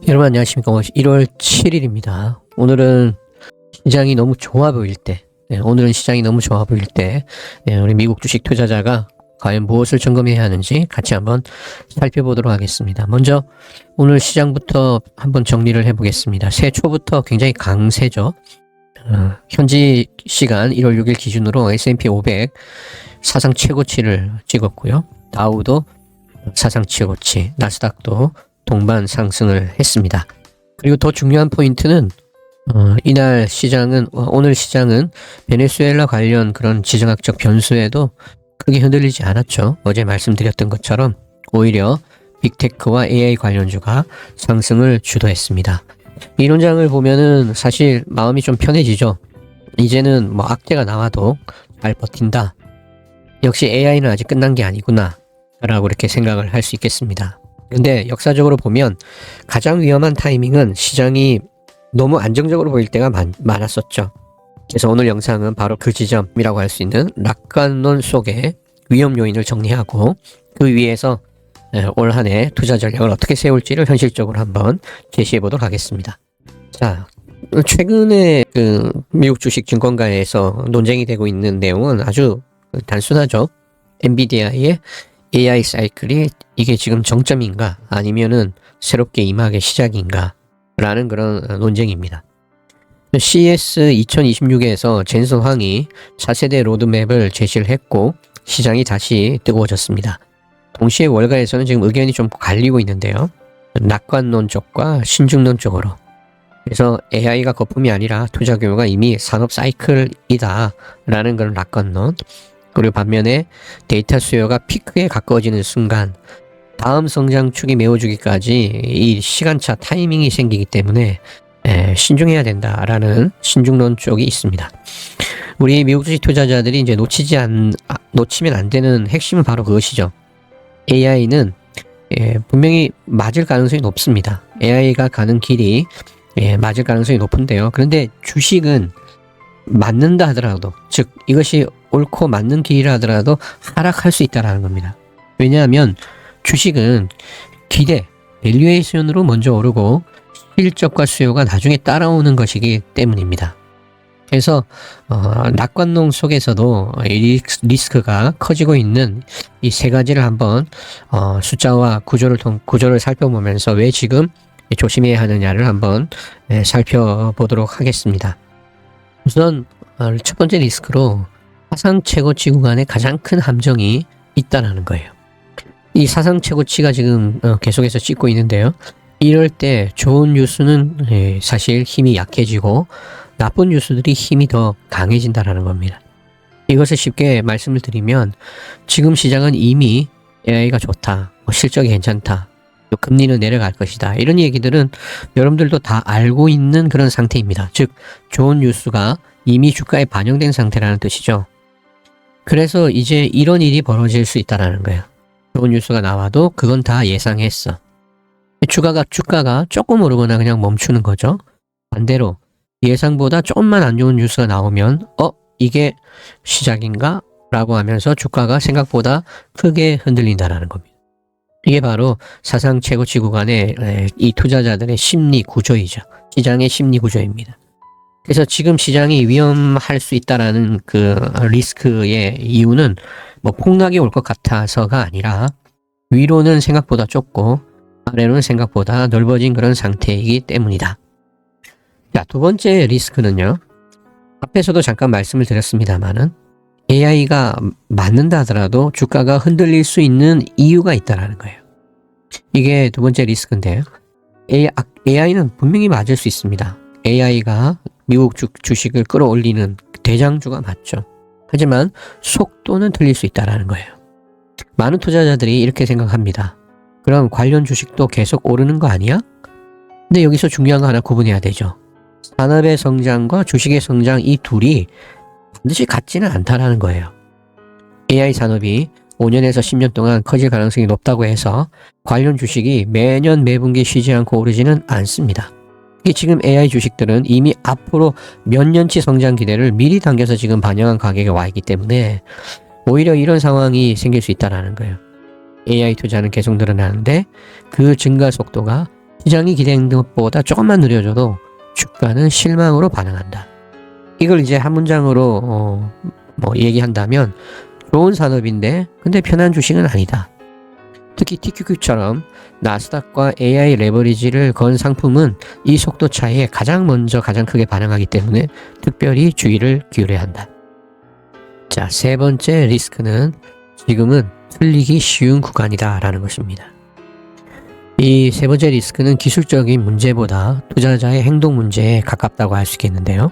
여러분 안녕하십니까. 1월 7일입니다. 오늘은 시장이 너무 좋아 보일 때, 오늘은 시장이 너무 좋아 보일 때, 우리 미국 주식 투자자가 과연 무엇을 점검해야 하는지 같이 한번 살펴보도록 하겠습니다. 먼저 오늘 시장부터 한번 정리를 해보겠습니다. 새해 초부터 굉장히 강세죠. 현지 시간 1월 6일 기준으로 S&P 500 사상 최고치를 찍었고요. 다우도 사상 최고치, 나스닥도 동반 상승을 했습니다. 그리고 더 중요한 포인트는 이날 시장은 오늘 시장은 베네수엘라 관련 그런 지정학적 변수에도 크게 흔들리지 않았죠. 어제 말씀드렸던 것처럼 오히려 빅테크와 AI 관련주가 상승을 주도했습니다. 이 논장을 보면은 사실 마음이 좀 편해지죠. 이제는 뭐 악재가 나와도 잘 버틴다. 역시 AI는 아직 끝난 게 아니구나 라고 이렇게 생각을 할 수 있겠습니다. 근데 역사적으로 보면 가장 위험한 타이밍은 시장이 너무 안정적으로 보일 때가 많았었죠. 그래서 오늘 영상은 바로 그 지점이라고 할 수 있는 낙관론 속의 위험 요인을 정리하고 그 위에서 올 한 해 투자 전략을 어떻게 세울지를 현실적으로 한번 제시해 보도록 하겠습니다. 자, 최근에 그 미국 주식 증권가에서 논쟁이 되고 있는 내용은 아주 단순하죠. 엔비디아의 AI 사이클이 이게 지금 정점인가 아니면은 새롭게 임하게 시작인가 라는 그런 논쟁입니다. CS 2026에서 젠슨 황이 4세대 로드맵을 제시를 했고 시장이 다시 뜨거워졌습니다. 동시에 월가에서는 지금 의견이 좀 갈리고 있는데요. 낙관론 쪽과 신중론 쪽으로. 그래서 AI가 거품이 아니라 투자 규모가 이미 산업 사이클이다 라는 그런 낙관론. 그리고 반면에 데이터 수요가 피크에 가까워지는 순간 다음 성장축이 메워주기까지 이 시간차 타이밍이 생기기 때문에 신중해야 된다라는 신중론 쪽이 있습니다. 우리 미국 주식 투자자들이 이제 놓치면 안 되는 핵심은 바로 그것이죠. AI는 분명히 맞을 가능성이 높습니다. AI가 가는 길이 맞을 가능성이 높은데요. 그런데 주식은 맞는다 하더라도, 즉 이것이 옳고 맞는 길이라 하더라도 하락할 수 있다는 겁니다. 왜냐하면 주식은 기대, 밸류에이션으로 먼저 오르고 실적과 수요가 나중에 따라오는 것이기 때문입니다. 그래서 낙관론 속에서도 리스크가 커지고 있는 이 세 가지를 한번 숫자와 구조를 살펴보면서 왜 지금 조심해야 하느냐를 한번 살펴보도록 하겠습니다. 우선 첫 번째 리스크로 사상 최고치 구간에 가장 큰 함정이 있다는 거예요. 이 사상 최고치가 지금 계속해서 찍고 있는데요. 이럴 때 좋은 뉴스는 사실 힘이 약해지고 나쁜 뉴스들이 힘이 더 강해진다는 겁니다. 이것을 쉽게 말씀을 드리면 지금 시장은 이미 AI가 좋다, 실적이 괜찮다, 또 금리는 내려갈 것이다, 이런 얘기들은 여러분들도 다 알고 있는 그런 상태입니다. 즉 좋은 뉴스가 이미 주가에 반영된 상태라는 뜻이죠. 그래서 이제 이런 일이 벌어질 수 있다는 거예요. 좋은 뉴스가 나와도 그건 다 예상했어. 주가가 조금 오르거나 그냥 멈추는 거죠. 반대로 예상보다 조금만 안 좋은 뉴스가 나오면 이게 시작인가? 라고 하면서 주가가 생각보다 크게 흔들린다는 겁니다. 이게 바로 사상 최고치 구간의 이 투자자들의 심리 구조이죠. 시장의 심리 구조입니다. 그래서 지금 시장이 위험할 수 있다라는 그 리스크의 이유는 뭐 폭락이 올 것 같아서가 아니라 위로는 생각보다 좁고 아래로는 생각보다 넓어진 그런 상태이기 때문이다. 자, 두 번째 리스크는요. 앞에서도 잠깐 말씀을 드렸습니다만은 AI가 맞는다 하더라도 주가가 흔들릴 수 있는 이유가 있다는 거예요. 이게 두 번째 리스크인데요. AI는 분명히 맞을 수 있습니다. AI가 미국 주식을 끌어올리는 대장주가 맞죠. 하지만 속도는 틀릴 수 있다는 거예요. 많은 투자자들이 이렇게 생각합니다. 그럼 관련 주식도 계속 오르는 거 아니야? 근데 여기서 중요한 거 하나 구분해야 되죠. 산업의 성장과 주식의 성장, 이 둘이 반드시 같지는 않다는 거예요. AI 산업이 5년에서 10년 동안 커질 가능성이 높다고 해서 관련 주식이 매년 매분기 쉬지 않고 오르지는 않습니다. 지금 AI 주식들은 이미 앞으로 몇 년치 성장 기대를 미리 당겨서 지금 반영한 가격에 와 있기 때문에 오히려 이런 상황이 생길 수 있다는 거예요. AI 투자는 계속 늘어나는데 그 증가 속도가 시장이 기대한 것보다 조금만 느려져도 주가는 실망으로 반응한다. 이걸 이제 한 문장으로 얘기한다면 좋은 산업인데 근데 편한 주식은 아니다. 특히 TQQ처럼 나스닥과 AI 레버리지를 건 상품은 이 속도 차이에 가장 크게 반응하기 때문에 특별히 주의를 기울여야 한다. 자, 세 번째 리스크는 지금은 틀리기 쉬운 구간이다 라는 것입니다. 이 세 번째 리스크는 기술적인 문제보다 투자자의 행동 문제에 가깝다고 할 수 있겠는데요.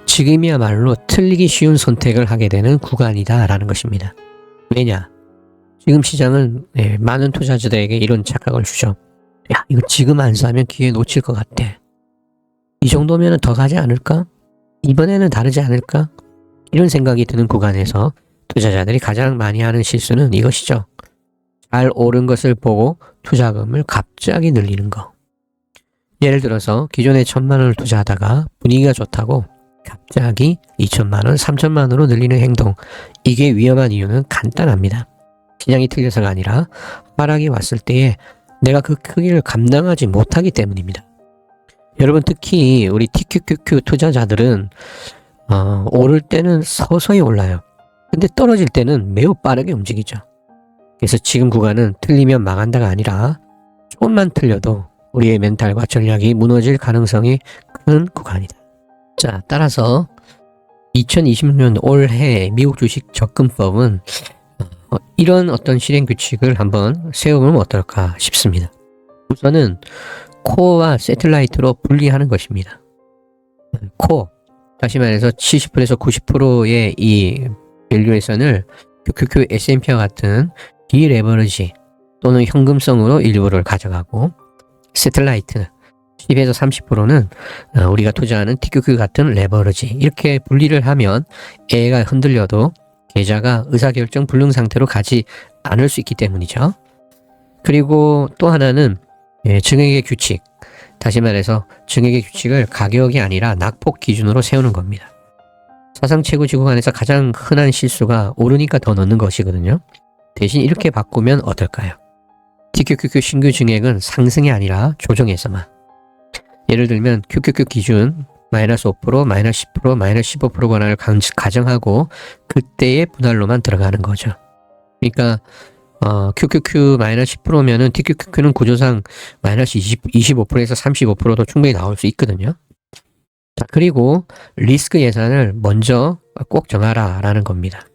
지금이야말로 틀리기 쉬운 선택을 하게 되는 구간이다 라는 것입니다. 왜냐? 지금 시장은 많은 투자자들에게 이런 착각을 주죠. 야, 이거 지금 안 사면 기회 놓칠 것 같아. 이 정도면 더 가지 않을까? 이번에는 다르지 않을까? 이런 생각이 드는 구간에서 투자자들이 가장 많이 하는 실수는 이것이죠. 잘 오른 것을 보고 투자금을 갑자기 늘리는 거. 예를 들어서 기존에 1,000만 원을 투자하다가 분위기가 좋다고 갑자기 2,000만 원, 3,000만 원으로 늘리는 행동. 이게 위험한 이유는 간단합니다. 시장이 틀려서가 아니라 하락이 왔을 때에 내가 그 크기를 감당하지 못하기 때문입니다. 여러분, 특히 우리 TQQQ 투자자들은 오를 때는 서서히 올라요. 근데 떨어질 때는 매우 빠르게 움직이죠. 그래서 지금 구간은 틀리면 망한다가 아니라 조금만 틀려도 우리의 멘탈과 전략이 무너질 가능성이 큰 구간이다. 자, 따라서 2026년 올해 미국 주식 접근법은 이런 어떤 실행 규칙을 한번 세워보면 어떨까 싶습니다. 우선은 코어와 새틀라이트로 분리하는 것입니다. 코어, 다시 말해서 70%에서 90%의 이 밸류에이션을 QQQ S&P와 같은 디레버리지 또는 현금성으로 일부를 가져가고, 새틀라이트 10에서 30%는 우리가 투자하는 TQQ 같은 레버리지, 이렇게 분리를 하면 애가 흔들려도 계좌가 의사결정 불능 상태로 가지 않을 수 있기 때문이죠. 그리고 또 하나는 증액의 규칙, 다시 말해서 증액의 규칙을 가격이 아니라 낙폭 기준으로 세우는 겁니다. 사상 최고 지구간에서 가장 흔한 실수가 오르니까 더 넣는 것이거든요. 대신 이렇게 바꾸면 어떨까요? TQQQ 신규 증액은 상승이 아니라 조정에서만. 예를 들면 QQQ 기준 마이너스 5%, 마이너스 10%, 마이너스 15% 권한을 가정하고 그때의 분할로만 들어가는 거죠. 그러니까 QQQ 마이너스 10%면은 TQQQ는 구조상 마이너스 25%에서 35%도 충분히 나올 수 있거든요. 자, 그리고 리스크 예산을 먼저 꼭 정하라 라는 겁니다.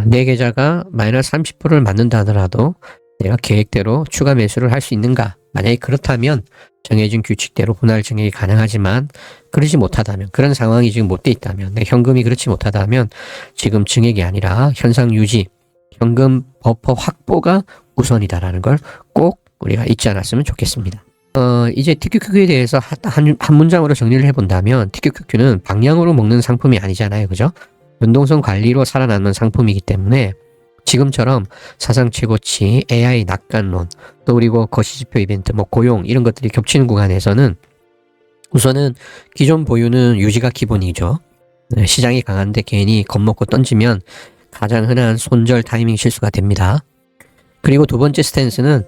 내 계좌가 마이너스 30%를 맞는다 하더라도 내가 계획대로 추가 매수를 할 수 있는가? 만약에 그렇다면 정해진 규칙대로 분할 증액이 가능하지만, 그러지 못하다면, 그런 상황이 지금 못 돼 있다면, 내 현금이 그렇지 못하다면 지금 증액이 아니라 현상 유지, 현금 버퍼 확보가 우선이다라는 걸 꼭 우리가 잊지 않았으면 좋겠습니다. 이제 TQQQ에 대해서 한 문장으로 정리를 해본다면, TQQQ는 방향으로 먹는 상품이 아니잖아요. 그죠? 연동성 관리로 살아남는 상품이기 때문에 지금처럼 사상 최고치, AI 낙관론, 또 그리고 거시지표 이벤트, 고용 이런 것들이 겹치는 구간에서는 우선은 기존 보유는 유지가 기본이죠. 시장이 강한데 괜히 겁먹고 던지면 가장 흔한 손절 타이밍 실수가 됩니다. 그리고 두 번째 스탠스는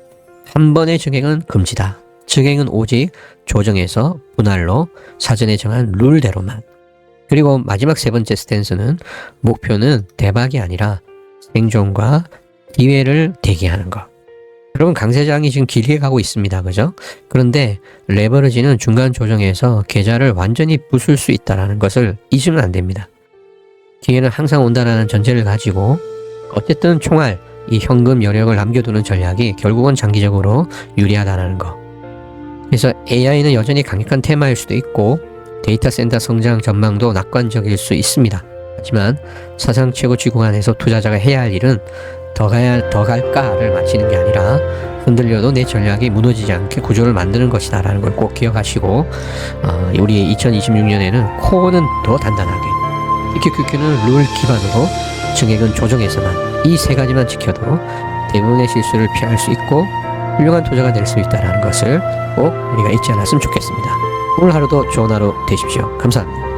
한 번의 증액은 금지다. 증액은 오직 조정해서 분할로 사전에 정한 룰대로만. 그리고 마지막 세 번째 스탠스는 목표는 대박이 아니라 생존과 기회를 대기하는 것. 여러분, 강세장이 지금 길게 가고 있습니다. 그죠? 그런데 레버리지는 중간 조정에서 계좌를 완전히 부술 수 있다는 것을 잊으면 안 됩니다. 기회는 항상 온다라는 전제를 가지고 어쨌든 총알, 이 현금 여력을 남겨두는 전략이 결국은 장기적으로 유리하다는 거. 그래서 AI는 여전히 강력한 테마일 수도 있고 데이터 센터 성장 전망도 낙관적일 수 있습니다. 하지만 사상 최고치 구간에서 투자자가 해야 할 일은 더 갈까를 맞히는 게 아니라 흔들려도 내 전략이 무너지지 않게 구조를 만드는 것이다 라는 걸 꼭 기억하시고, 우리 2026년에는 코어는 더 단단하게, TQQQ는 룰 기반으로, 증액은 조정해서만, 이 세 가지만 지켜도 대부분의 실수를 피할 수 있고 훌륭한 투자가 될 수 있다는 것을 꼭 우리가 잊지 않았으면 좋겠습니다. 오늘 하루도 좋은 하루 되십시오. 감사합니다.